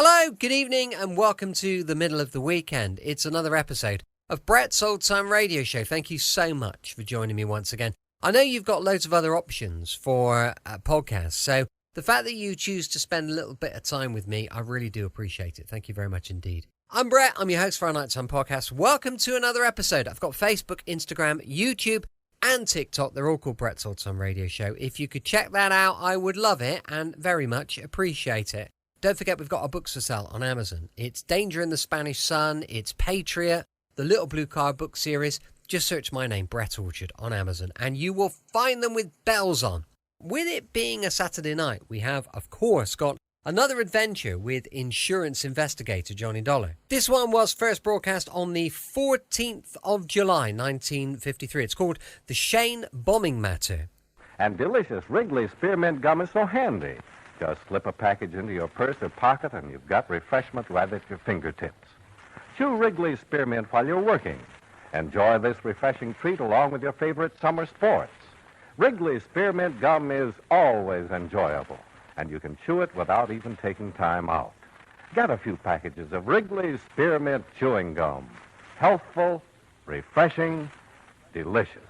Hello, good evening, and welcome to the middle of the weekend. It's another episode of Brett's Old Time Radio Show. Thank you so much for joining me once again. I know you've got loads of other options for podcasts, so the fact that you choose to spend a little bit of time with me, I really do appreciate it. Thank you very much indeed. I'm Brett. I'm your host for our Nighttime Podcast. Welcome to another episode. I've got Facebook, Instagram, YouTube, and TikTok. They're all called Brett's Old Time Radio Show. If you could check that out, I would love it and very much appreciate it. Don't forget, we've got our books for sale on Amazon. It's Danger in the Spanish Sun, it's Patriot, the Little Blue Car book series. Just search my name, Brett Orchard, on Amazon, and you will find them with bells on. With it being a Saturday night, we have, of course, got another adventure with insurance investigator Johnny Dollar. This one was first broadcast on the 14th of July, 1953. It's called The Shayne Bombing Matter. And delicious Wrigley Spearmint Gum is so handy. Just slip a package into your purse or pocket, and you've got refreshment right at your fingertips. Chew Wrigley Spearmint while you're working. Enjoy this refreshing treat along with your favorite summer sports. Wrigley Spearmint Gum is always enjoyable, and you can chew it without even taking time out. Get a few packages of Wrigley Spearmint Chewing Gum. Healthful, refreshing, delicious.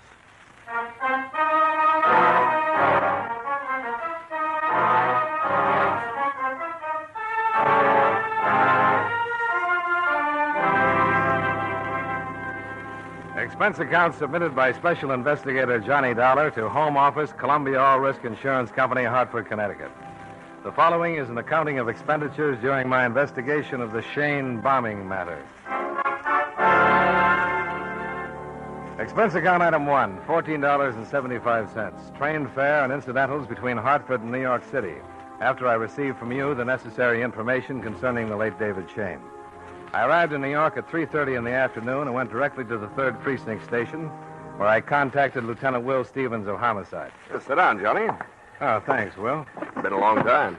Expense account submitted by Special Investigator Johnny Dollar to Home Office, Columbia All Risk Insurance Company, Hartford, Connecticut. The following is an accounting of expenditures during my investigation of the Shayne bombing matter. Expense account item 1, $14.75. Train fare and incidentals between Hartford and New York City, after I received from you the necessary information concerning the late David Shayne. I arrived in New York at 3:30 in the afternoon and went directly to the 3rd Precinct Station, where I contacted Lieutenant Will Stevens of Homicide. Sit down, Johnny. Oh, thanks, Will. Been a long time.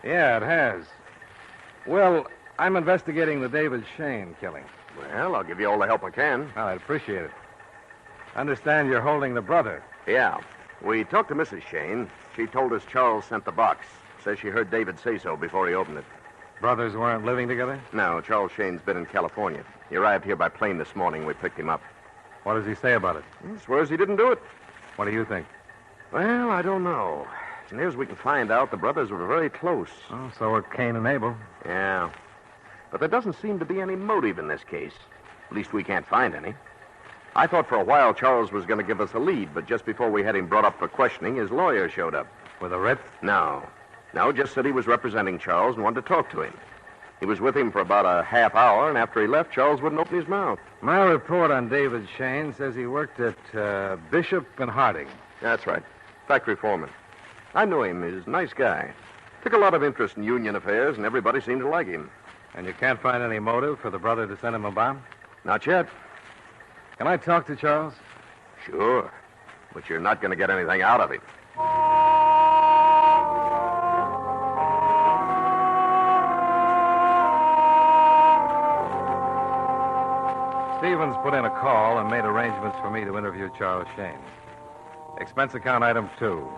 Yeah, it has. Will, I'm investigating the David Shayne killing. Well, I'll give you all the help I can. Oh, I'd appreciate it. Understand you're holding the brother. Yeah. We talked to Mrs. Shayne. She told us Charles sent the box. Says she heard David say so before he opened it. Brothers weren't living together? No, Charles Shayne's been in California. He arrived here by plane this morning. We picked him up. What does he say about it? He swears he didn't do it. What do you think? Well, I don't know. As near as we can find out, the brothers were very close. Oh, so were Cain and Abel. Yeah. But there doesn't seem to be any motive in this case. At least we can't find any. I thought for a while Charles was going to give us a lead, but just before we had him brought up for questioning, his lawyer showed up. With a writ? No, just said he was representing Charles and wanted to talk to him. He was with him for about a half hour, and after he left, Charles wouldn't open his mouth. My report on David Shayne says he worked at Bishop and Harding. That's right. Factory foreman. I knew him. He's a nice guy. Took a lot of interest in union affairs, and everybody seemed to like him. And you can't find any motive for the brother to send him a bomb? Not yet. Can I talk to Charles? Sure. But you're not going to get anything out of him. Stevens put in a call and made arrangements for me to interview Charles Shayne. Expense account item 2,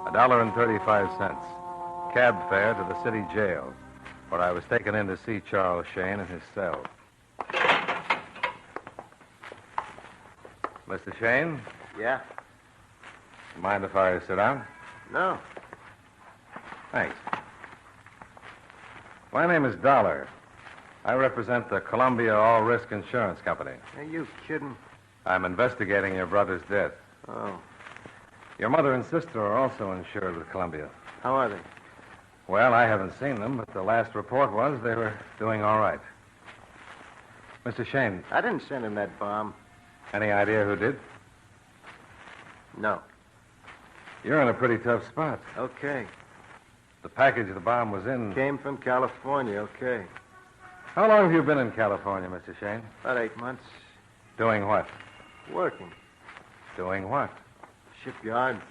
$1.35. Cab fare to the city jail, where I was taken in to see Charles Shayne in his cell. Mr. Shayne? Yeah? Mind if I sit down? No. Thanks. My name is Dollar. I represent the Columbia All Risk Insurance Company. Are you kidding? I'm investigating your brother's death. Oh. Your mother and sister are also insured with Columbia. How are they? Well, I haven't seen them, but the last report was they were doing all right. Mr. Shayne. I didn't send him that bomb. Any idea who did? No. You're in a pretty tough spot. Okay. The package the bomb was in... Came from California, okay. How long have you been in California, Mr. Shayne? About 8 months. Doing what? Working. Doing what? Shipyard.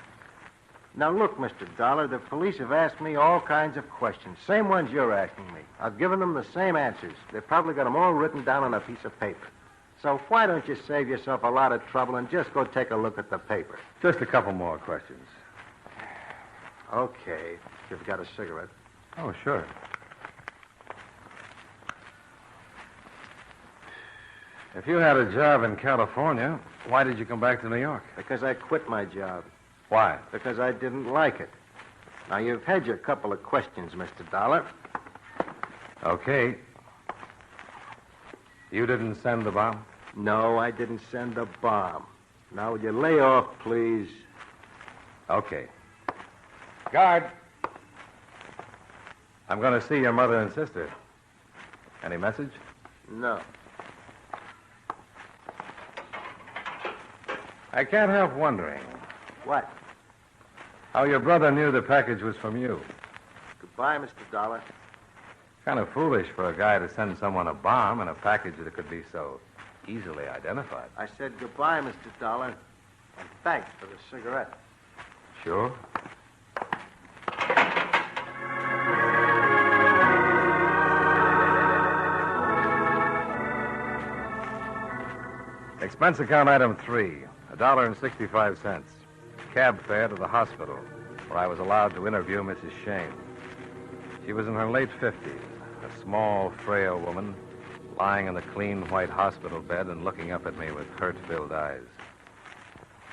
Now, look, Mr. Dollar, the police have asked me all kinds of questions. Same ones you're asking me. I've given them the same answers. They've probably got them all written down on a piece of paper. So why don't you save yourself a lot of trouble and just go take a look at the paper? Just a couple more questions. Okay. You've got a cigarette. Oh, sure. If you had a job in California, why did you come back to New York? Because I quit my job. Why? Because I didn't like it. Now, you've had your couple of questions, Mr. Dollar. Okay. You didn't send the bomb? No, I didn't send a bomb. Now, would you lay off, please? Okay. Guard. I'm going to see your mother and sister. Any message? No. I can't help wondering What? how your brother knew the package was from you. Goodbye, Mr. Dollar. Kind of foolish for a guy to send someone a bomb and a package that could be so easily identified. I said goodbye, Mr. Dollar. And thanks for the cigarette. Sure. Expense account item 3, $1.65. Cab fare to the hospital, where I was allowed to interview Mrs. Shayne. She was in her late 50s, a small, frail woman, lying in the clean white hospital bed and looking up at me with hurt-filled eyes.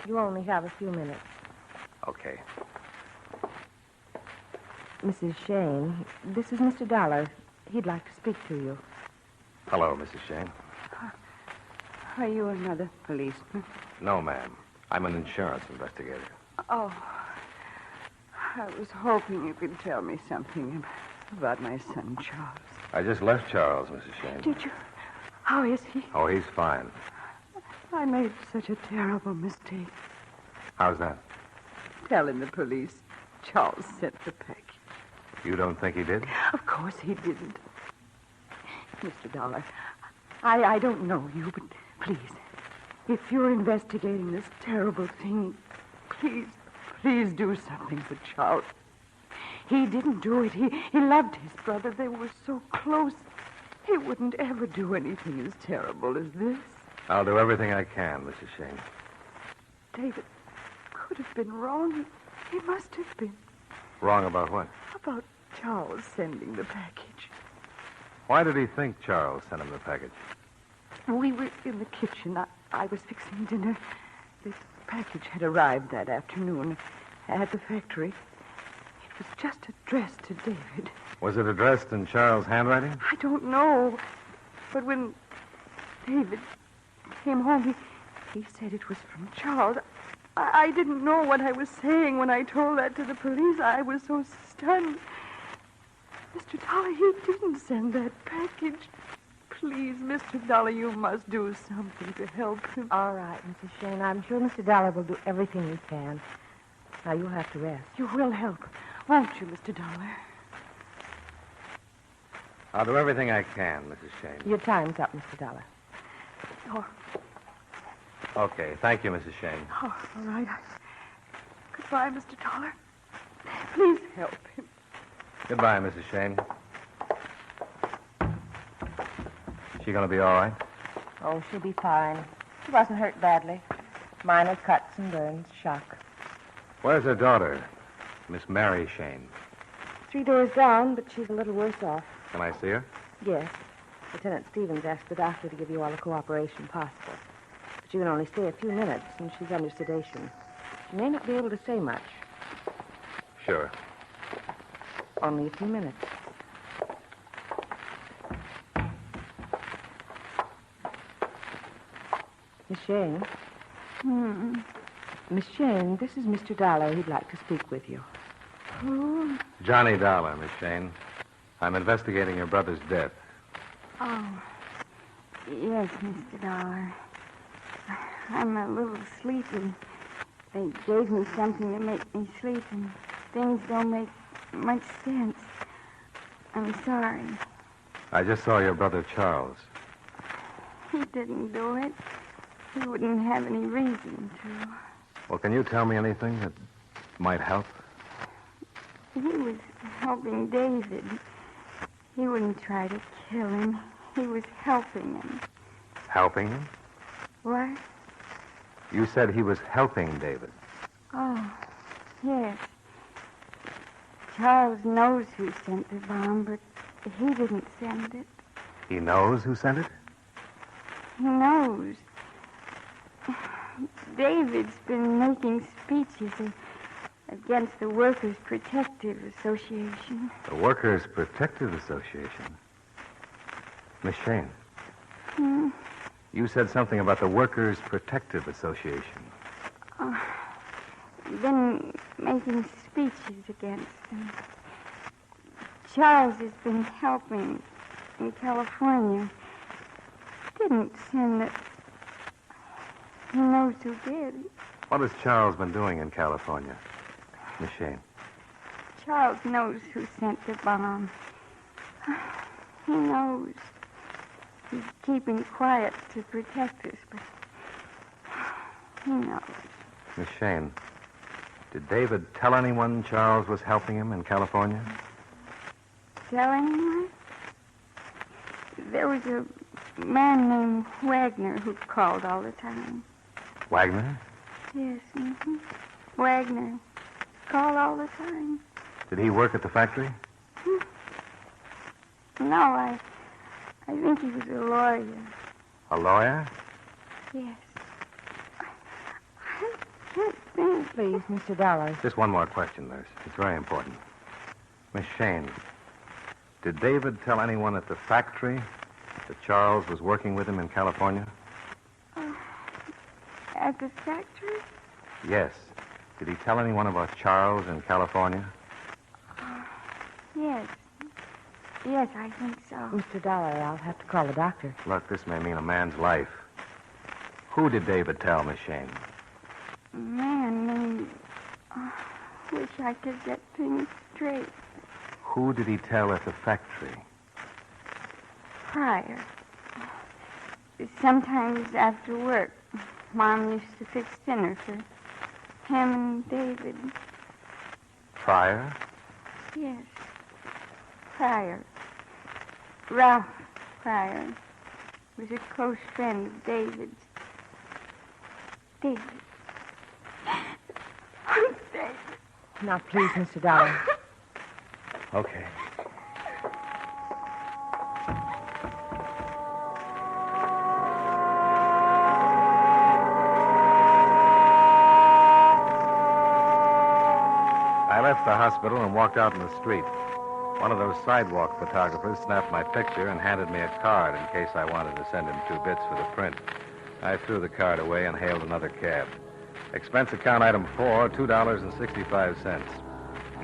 You only have a few minutes. Okay. Mrs. Shayne, this is Mr. Dollar. He'd like to speak to you. Hello, Mrs. Shayne. Are you another policeman? No, ma'am. I'm an insurance investigator. Oh, I was hoping you could tell me something about my son, Charles. I just left Charles, Mrs. Shayne. Did you? How is he? Oh, he's fine. I made such a terrible mistake. How's that? Telling the police Charles sent the package. You don't think he did? Of course he didn't. Mr. Dollar, I don't know you, but please, if you're investigating this terrible thing, please do something for Charles. He didn't do it. He loved his brother. They were so close. He wouldn't ever do anything as terrible as this. I'll do everything I can, Mrs. Shayne. David could have been wrong. He must have been. Wrong about what? About Charles sending the package. Why did he think Charles sent him the package? We were in the kitchen. I was fixing dinner. The package had arrived that afternoon at the factory. It was just addressed to David. Was it addressed in Charles' handwriting? I don't know. But when David came home, he said it was from Charles. I didn't know what I was saying when I told that to the police. I was so stunned. Mr. Dollar, he didn't send that package. Please, Mr. Dollar, you must do something to help him. All right, Mrs. Shayne. I'm sure Mr. Dollar will do everything he can. Now, you'll have to rest. You will help, won't you, Mr. Dollar? I'll do everything I can, Mrs. Shayne. Your time's up, Mr. Dollar. Oh, Okay, thank you, Mrs. Shayne. all right. Goodbye, Mr. Dollar. Please help him. Goodbye, Mrs. Shayne. She gonna be all right? Oh, she'll be fine. She wasn't hurt badly. Minor cuts and burns, shock. Where's her daughter, Miss Mary Shayne? 3 doors down, but she's a little worse off. Can I see her? Yes. Lieutenant Stevens asked the doctor to give you all the cooperation possible. But you can only stay a few minutes, and she's under sedation. She may not be able to say much. Sure. Only a few minutes. Miss Shayne? Miss Shayne, this is Mr. Dollar. He'd like to speak with you. Who? Johnny Dollar, Miss Shayne. I'm investigating your brother's death. Oh, yes, Mr. Dollar. I'm a little sleepy. They gave me something to make me sleep, and things don't make much sense. I'm sorry. I just saw your brother Charles. He didn't do it. He wouldn't have any reason to. Well, can you tell me anything that might help? He was helping David. He wouldn't try to kill him. He was helping him. Helping him? What? You said he was helping David. Oh, yes. Charles knows who sent the bomb, but he didn't send it. He knows who sent it? He knows. David's been making speeches against the Workers' Protective Association. The Workers' Protective Association? Miss Shayne, you said something about the Workers' Protective Association. Been making speeches against them. Charles has been helping in California. Didn't send it. He knows who did. What has Charles been doing in California, Miss Shayne? Charles knows who sent the bomb. He knows. He's keeping quiet to protect us, but he knows. Miss Shayne, did David tell anyone Charles was helping him in California? Tell anyone? There was a man named Wagner who called all the time. Wagner? Yes, Wagner. Called all the time. Did he work at the factory? No, I think he was a lawyer. A lawyer? Yes. I can't think. Please, Mr. Dollar. Just one more question, nurse. It's very important. Miss Shayne, did David tell anyone at the factory that Charles was working with him in California? At the factory? Yes. Did he tell anyone about Charles in California? Yes. Yes, I think so. Mr. Dollar, I'll have to call the doctor. Look, this may mean a man's life. Who did David tell, Miss Shayne? A man named... wish I could get things straight. Who did he tell at the factory? Pryor. Sometimes after work, Mom used to fix dinner for him and David. Pryor? Yes. Pryor. Ralph Pryor was a close friend of David's. David. David. Now, please, Mr. Dollar. Okay. I left the hospital and walked out in the street. One of those sidewalk photographers snapped my picture and handed me a card in case I wanted to send him 2 bits for the print. I threw the card away and hailed another cab. Expense account item 4, $2.65.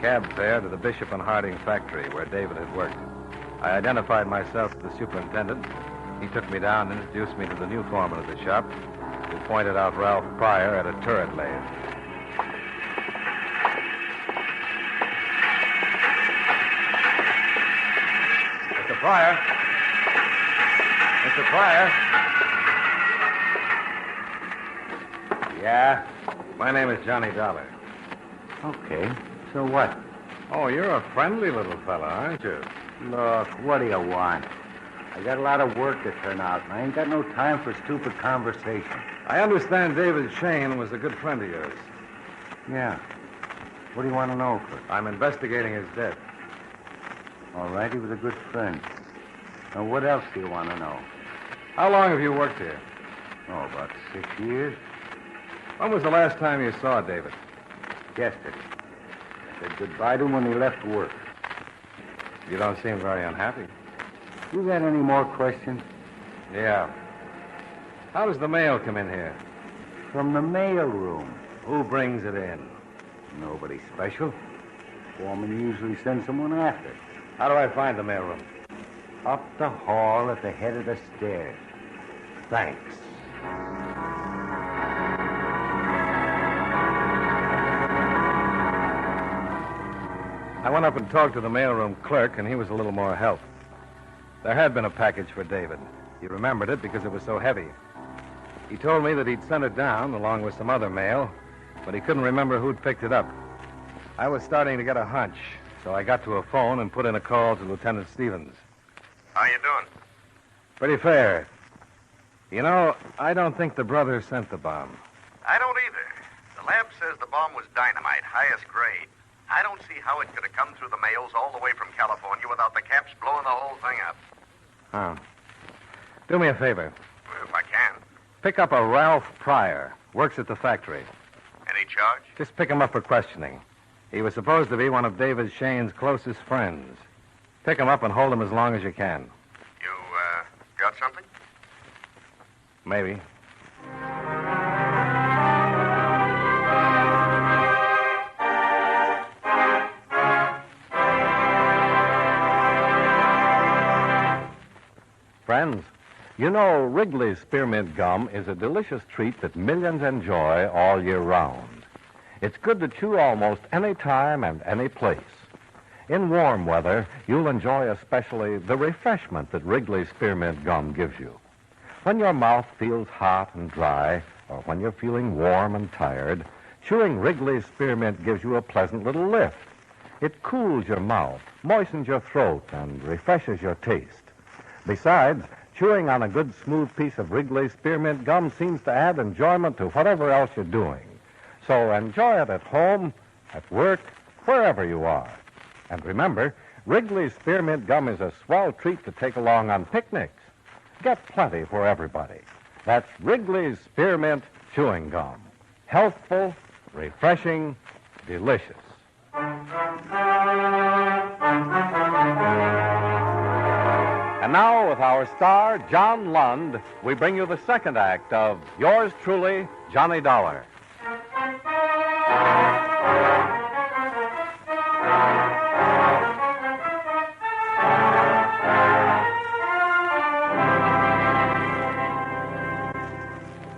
Cab fare to the Bishop and Harding factory where David had worked. I identified myself to the superintendent. He took me down and introduced me to the new foreman of the shop, who pointed out Ralph Pryor at a turret lathe. Mr. Pryor? Mr. Pryor? Yeah? My name is Johnny Dollar. Okay. So what? Oh, you're a friendly little fella, aren't you? Look, what do you want? I got a lot of work to turn out, and I ain't got no time for stupid conversation. I understand David Shayne was a good friend of yours. Yeah. What do you want to know, Kurt? I'm investigating his death. All right, he was a good friend. Now, what else do you want to know? How long have you worked here? Oh, about 6 years. When was the last time you saw David? Yesterday. I said goodbye to him when he left work. You don't seem very unhappy. You got any more questions? Yeah. How does the mail come in here? From the mail room. Who brings it in? Nobody special. Foreman usually sends someone after. How do I find the mailroom? Up the hall at the head of the stairs. Thanks. I went up and talked to the mailroom clerk, and he was a little more help. There had been a package for David. He remembered it because it was so heavy. He told me that he'd sent it down along with some other mail, but he couldn't remember who'd picked it up. I was starting to get a hunch, so I got to a phone and put in a call to Lieutenant Stevens. How you doing? Pretty fair. You know, I don't think the brothers sent the bomb. I don't either. The lab says the bomb was dynamite, highest grade. I don't see how it could have come through the mails all the way from California without the caps blowing the whole thing up. Oh. Do me a favor. Well, if I Pick up a Ralph Pryor. Works at the factory. Any charge? Just pick him up for questioning. He was supposed to be one of David Shayne's closest friends. Pick him up and hold him as long as you can. You, got something? Maybe. Friends, you know Wrigley's Spearmint Gum is a delicious treat that millions enjoy all year round. It's good to chew almost any time and any place. In warm weather, you'll enjoy especially the refreshment that Wrigley's Spearmint Gum gives you. When your mouth feels hot and dry, or when you're feeling warm and tired, chewing Wrigley's Spearmint gives you a pleasant little lift. It cools your mouth, moistens your throat, and refreshes your taste. Besides, chewing on a good smooth piece of Wrigley's Spearmint Gum seems to add enjoyment to whatever else you're doing. So enjoy it at home, at work, wherever you are. And remember, Wrigley's Spearmint Gum is a swell treat to take along on picnics. Get plenty for everybody. That's Wrigley's Spearmint Chewing Gum. Healthful, refreshing, delicious. And now, with our star, John Lund, we bring you the second act of Yours Truly, Johnny Dollar.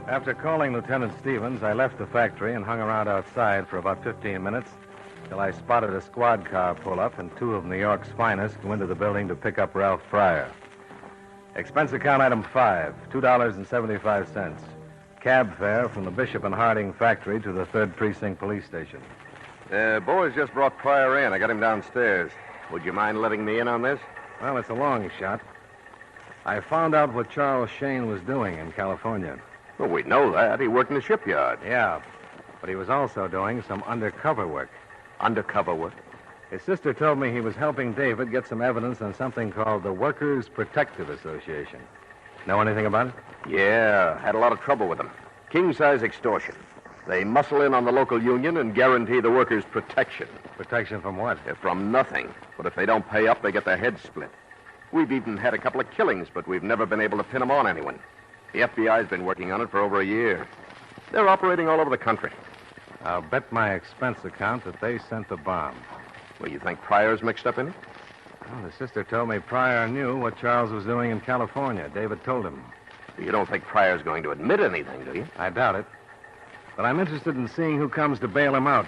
After calling Lieutenant Stevens, I left the factory and hung around outside for about 15 minutes till I spotted a squad car pull up and two of New York's finest go into the building to pick up Ralph Pryor. Expense account item 5, $2.75. Cab fare from the Bishop and Harding factory to the 3rd Precinct Police Station. Boys just brought Pryor in. I got him downstairs. Would you mind letting me in on this? Well, it's a long shot. I found out what Charles Shayne was doing in California. Well, we know that. He worked in the shipyard. Yeah, but he was also doing some undercover work. Undercover work? His sister told me he was helping David get some evidence on something called the Workers' Protective Association. Know anything about it? Yeah, had a lot of trouble with them. King-size extortion. They muscle in on the local union and guarantee the workers protection. Protection from what? From nothing. But if they don't pay up, they get their heads split. We've even had a couple of killings, but we've never been able to pin them on anyone. The FBI's been working on it for over a year. They're operating all over the country. I'll bet my expense account that they sent the bomb. Well, you think Pryor's mixed up in it? Well, the sister told me Pryor knew what Charles was doing in California. David told him. You don't think Pryor's going to admit anything, do you? I doubt it. But I'm interested in seeing who comes to bail him out.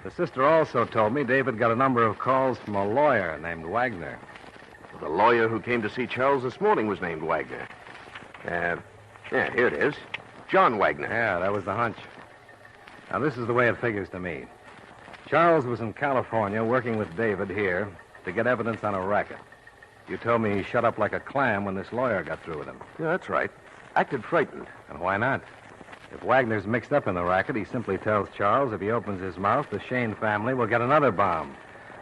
The sister also told me David got a number of calls from a lawyer named Wagner. The lawyer who came to see Charles this morning was named Wagner. Yeah, here it is. John Wagner. Yeah, that was the hunch. Now, this is the way it figures to me. Charles was in California working with David here to get evidence on a racket. You told me he shut up like a clam when this lawyer got through with him. Yeah, that's right. Acted frightened. And why not? If Wagner's mixed up in the racket, he simply tells Charles if he opens his mouth, the Shayne family will get another bomb.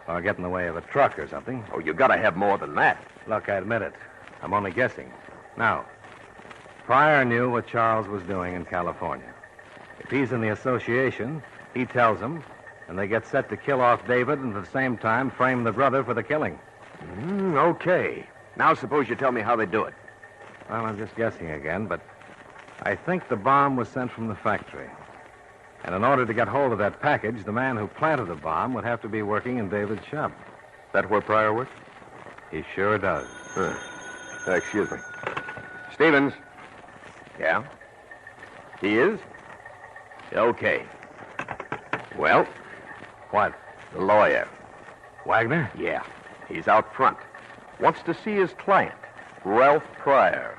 Or get in the way of a truck or something. Oh, you gotta have more than that. Look, I admit it. I'm only guessing. Now, Pryor knew what Charles was doing in California. If he's in the association, he tells them, and they get set to kill off David and at the same time frame the brother for the killing. Okay. Now suppose you tell me how they do it. Well, I'm just guessing again, but I think the bomb was sent from the factory. And in order to get hold of that package, the man who planted the bomb would have to be working in David's shop. That where Pryor works? He sure does. Excuse me. Stevens. Yeah? He is? Okay. Well? What? The lawyer. Wagner? Yeah. He's out front. Wants to see his client, Ralph Pryor.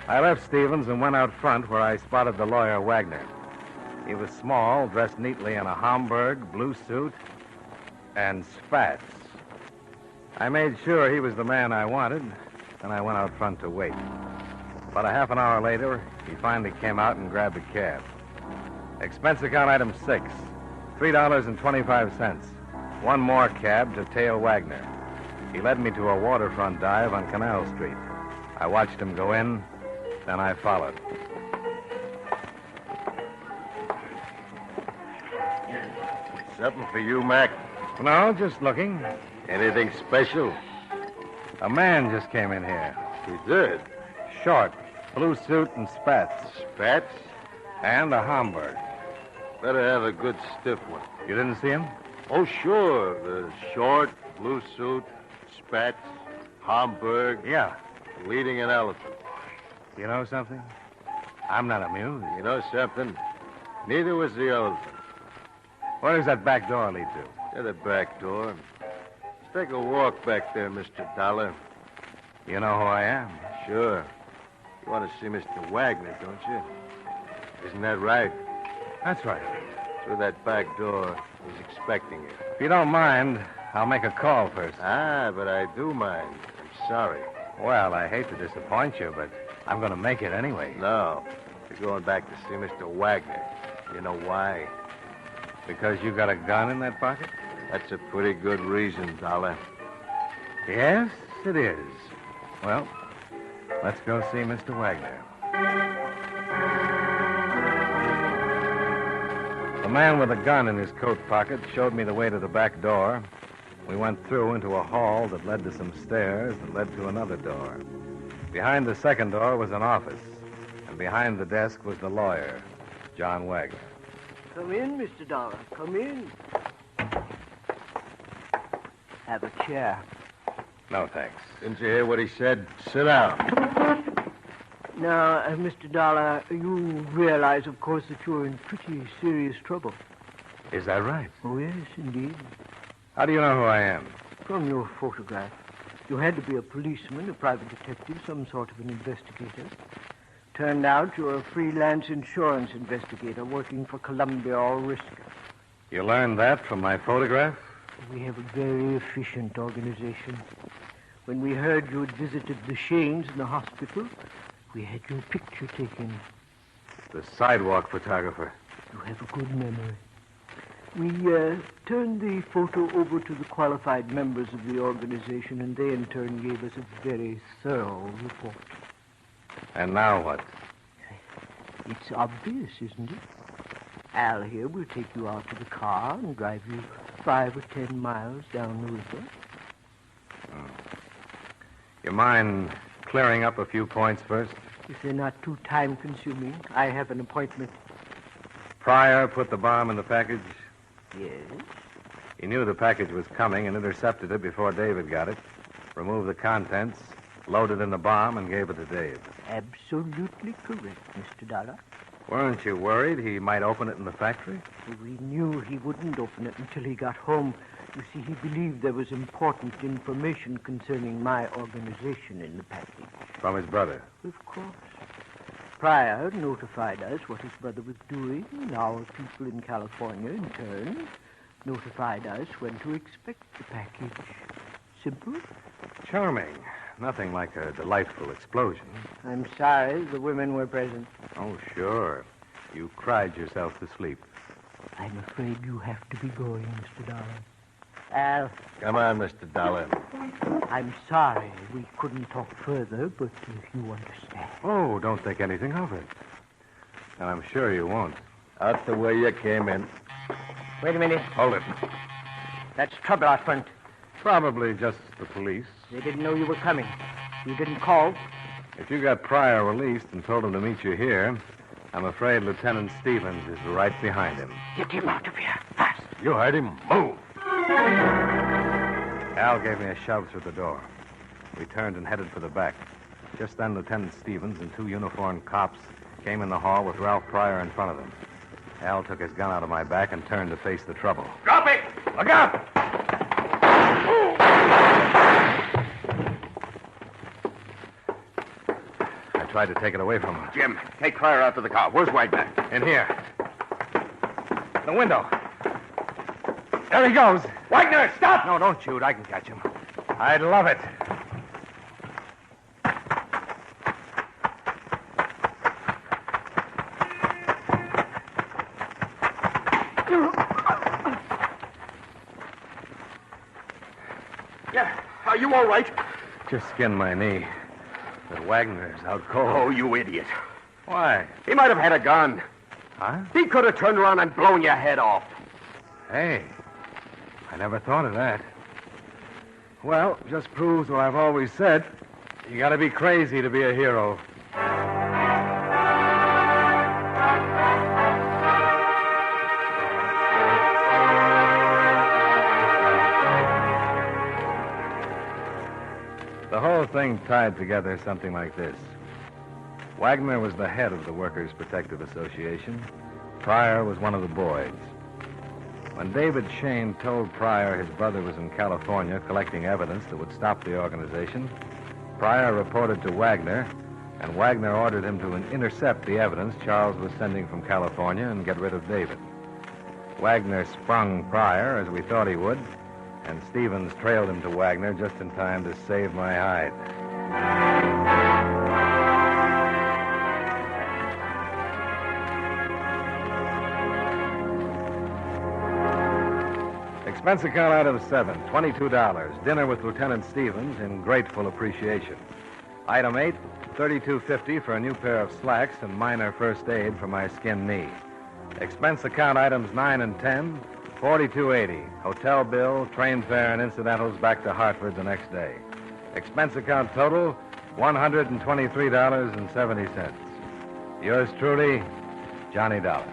I left Stevens and went out front where I spotted the lawyer, Wagner. He was small, dressed neatly in a Homburg, blue suit, and spats. I made sure he was the man I wanted, and I went out front to wait. About a half an hour later, he finally came out and grabbed a cab. Expense account item 6, $3.25. One more cab to tail Wagner. He led me to a waterfront dive on Canal Street. I watched him go in, then I followed. Something for you, Mac? No, just looking. Anything special? A man just came in here. He did. Short, blue suit and spats. Spats? And a Hamburg. Better have a good stiff one. You didn't see him? Oh, sure. The short, blue suit, spats, Hamburg, Yeah. leading an elephant. You know something? I'm not amused. You know something? Neither was the elephant. Where does that back door lead to? To the back door. Let's take a walk back there, Mr. Dollar. You know who I am? Sure. You want to see Mr. Wagner, don't you? Isn't that right? That's right. Through that back door. He's expecting you. If you don't mind, I'll make a call first. Ah, but I do mind. I'm sorry. Well, I hate to disappoint you, but I'm going to make it anyway. No. You're going back to see Mr. Wagner. You know why? Because you got a gun in that pocket? That's a pretty good reason, Dollar. Yes, it is. Well, let's go see Mr. Wagner. The man with a gun in his coat pocket showed me the way to the back door. We went through into a hall that led to some stairs that led to another door. Behind the second door was an office, and behind the desk was the lawyer, John Wagner. Come in, Mr. Dollar. Come in. Have a chair. No, thanks. Didn't you hear what he said? Sit down. Now, Mr. Dollar, you realize, of course, that you're in pretty serious trouble. Is that right? Oh, yes, indeed. How do you know who I am? From your photograph. You had to be a policeman, a private detective, some sort of an investigator. Turned out you're a freelance insurance investigator working for Columbia All Risk. You learned that from my photograph? We have a very efficient organization. When we heard you had visited the Shaynes in the hospital, we had your picture taken. The sidewalk photographer. You have a good memory. We turned the photo over to the qualified members of the organization, and they in turn gave us a very thorough report. And now what? It's obvious, isn't it? Al here will take you out to the car and drive you 5 or 10 miles down the river. You mind clearing up a few points first? If they're not too time-consuming, I have an appointment. Pryor put the bomb in the package. Yes? He knew the package was coming and intercepted it before David got it, removed the contents, loaded in the bomb, and gave it to Dave. Absolutely correct, Mr. Dollar. Weren't you worried he might open it in the factory? We knew he wouldn't open it until he got home. You see, he believed there was important information concerning my organization in the package. From his brother. Of course. Pryor notified us what his brother was doing, and our people in California, in turn, notified us when to expect the package. Simple? Charming. Nothing like a delightful explosion. I'm sorry the women were present. Oh, sure. You cried yourself to sleep. I'm afraid you have to be going, Mr. Dollar. Al, Come on, Mr. Dollar. I'm sorry we couldn't talk further, but if you understand. Oh, don't think anything of it. And I'm sure you won't. Out the way you came in. Wait a minute. Hold it. That's trouble out front. Probably just the police. They didn't know you were coming. You didn't call. If you got Pryor released and told him to meet you here, I'm afraid Lieutenant Stevens is right behind him. Get him out of here, fast. You heard him. Move. Al gave me a shove through the door. We turned and headed for the back. Just then, Lieutenant Stevens and 2 uniformed cops came in the hall with Ralph Pryor in front of them. Al took his gun out of my back and turned to face the trouble. Drop it! Look out! I tried to take it away from him. Jim, take Pryor out to the car. Where's Wagner? In here. The window. There he goes. Wagner, stop! No, don't shoot. I can catch him. I'd love it. Yeah, you all right? Just skinned my knee. But Wagner's out cold. Oh, you idiot. Why? He might have had a gun. Huh? He could have turned around and blown your head off. Hey, I never thought of that. Well, just proves what I've always said. You gotta be crazy to be a hero. The whole thing tied together something like this. Wagner was the head of the Workers' Protective Association. Pryor was one of the boys. When David Shayne told Pryor his brother was in California collecting evidence that would stop the organization, Pryor reported to Wagner, and Wagner ordered him to intercept the evidence Charles was sending from California and get rid of David. Wagner sprung Pryor, as we thought he would, and Stevens trailed him to Wagner just in time to save my hide. Expense account item 7, $22. Dinner with Lieutenant Stevens in grateful appreciation. Item 8, $32.50 for a new pair of slacks and minor first aid for my skinned knee. Expense account items 9 and 10, $42.80. Hotel bill, train fare, and incidentals back to Hartford the next day. Expense account total, $123.70. Yours truly, Johnny Dollar.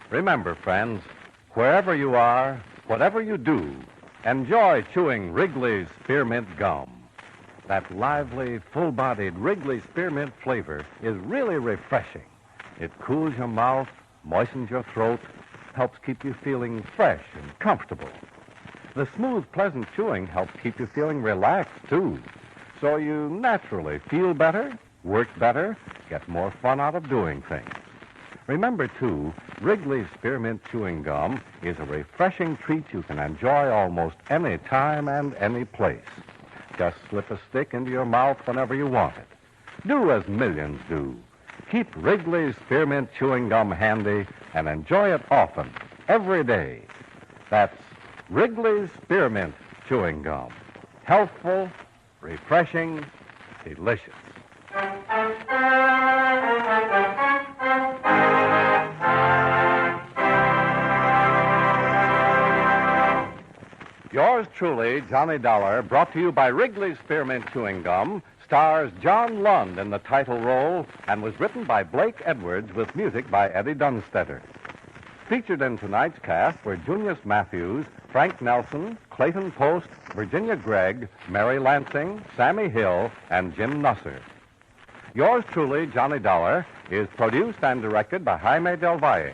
Remember, friends, wherever you are, whatever you do, enjoy chewing Wrigley's Spearmint Gum. That lively, full-bodied Wrigley Spearmint flavor is really refreshing. It cools your mouth, moistens your throat, helps keep you feeling fresh and comfortable. The smooth, pleasant chewing helps keep you feeling relaxed, too. So you naturally feel better, work better, get more fun out of doing things. Remember, too, Wrigley's Spearmint Chewing Gum is a refreshing treat you can enjoy almost any time and any place. Just slip a stick into your mouth whenever you want it. Do as millions do. Keep Wrigley's Spearmint Chewing Gum handy and enjoy it often, every day. That's Wrigley's Spearmint Chewing Gum. Healthful, refreshing, delicious. Yours truly, Johnny Dollar, brought to you by Wrigley's Spearmint Chewing Gum, stars John Lund in the title role and was written by Blake Edwards with music by Eddie Dunstetter. Featured in tonight's cast were Junius Matthews, Frank Nelson, Clayton Post, Virginia Gregg, Mary Lansing, Sammy Hill, and Jim Nusser. Yours truly, Johnny Dollar, is produced and directed by Jaime Del Valle.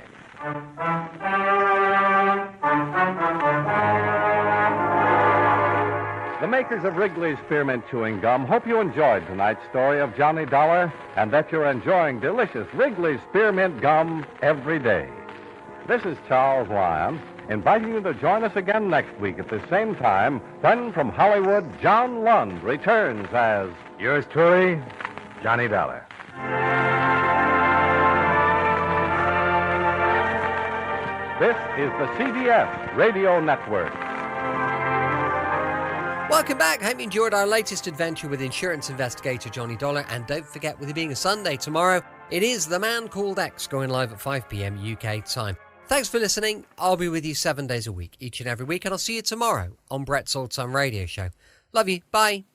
The makers of Wrigley's Spearmint Chewing Gum hope you enjoyed tonight's story of Johnny Dollar and that you're enjoying delicious Wrigley's Spearmint Gum every day. This is Charles Lyon, inviting you to join us again next week at the same time when from Hollywood, John Lund returns as yours truly, Johnny Dollar. This is the CBS Radio Network. Welcome back. Hope you enjoyed our latest adventure with insurance investigator Johnny Dollar. And don't forget, with it being a Sunday tomorrow, it is The Man Called X going live at 5 p.m. UK time. Thanks for listening. I'll be with you 7 days a week, each and every week, and I'll see you tomorrow on Brett's Old Time Radio Show. Love you. Bye.